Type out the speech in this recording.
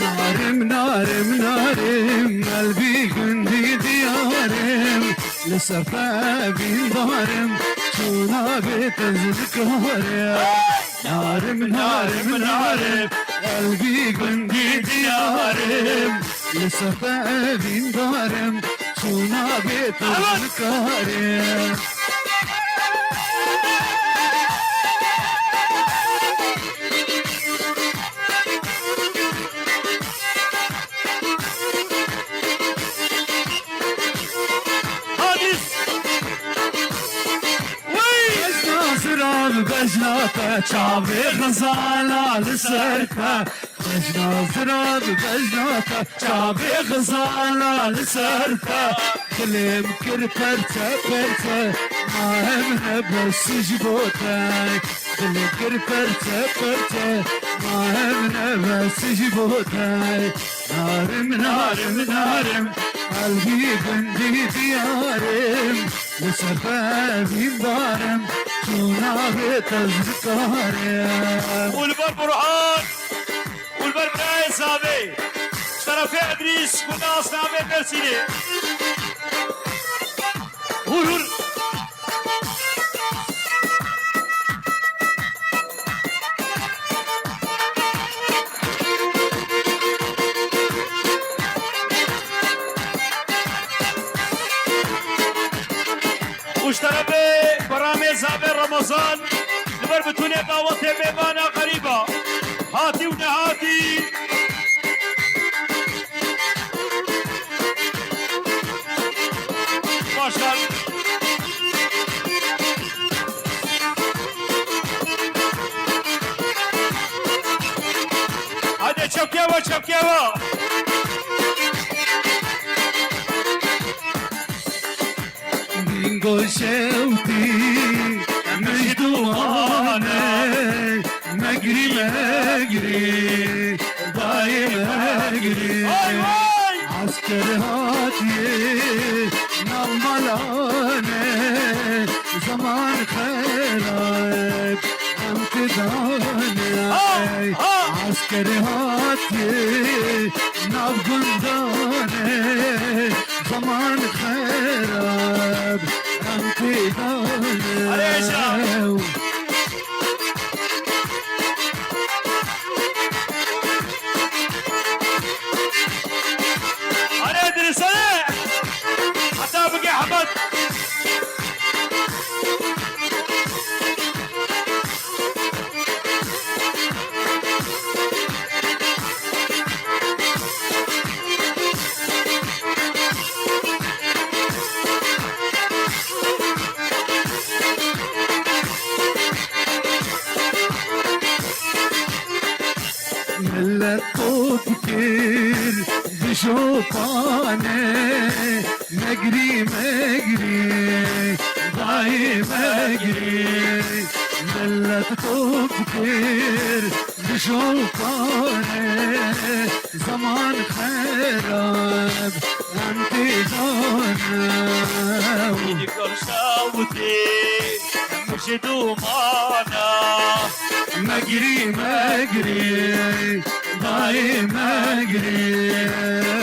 نارم نارم نارم قلبي كندي ديارم لسفا بين دارم شونا بتذكرم نارم نارم نارم قلبي كندي ديارم لسفا بين دارم شونا بتذكرم بجناتا چاوی غزالا لسرکا بجناتا بجناتا چاوی غزالا لسرکا دلم کر پرچه پرچه ماهم نبس جبوتای دلم کر پرچه پرچه ماهم نبس جبوتای نارم نارم نارم قلبي بندي ديارم لسفا بين دارم شونا بتذكرم والبر برهان والبر براي صابي شرف ادريس وناس نامي برسيني هور واشتربي برامج زابي رمضان نبر بتوني دعوتي بيبانا غريبة هاتي ونهاتي ما شاء الله هذا شبكيوة شبكيوة بينغو شوتي مجدواني مجري مجري باي مجري عسكر هاتي نملاني زمان خيرك انت داني عسكر هاتي نبغنداني زمان خيرك انت داني انا ادري سنة حتى بقي احمد ملت تفكر بشوفاني مجري مجري ضاي مجري ملت تفكر بشوفاني زمان خراب انت دانا يذكر شاوتي مش دومانا مجري مجري ضاي مجري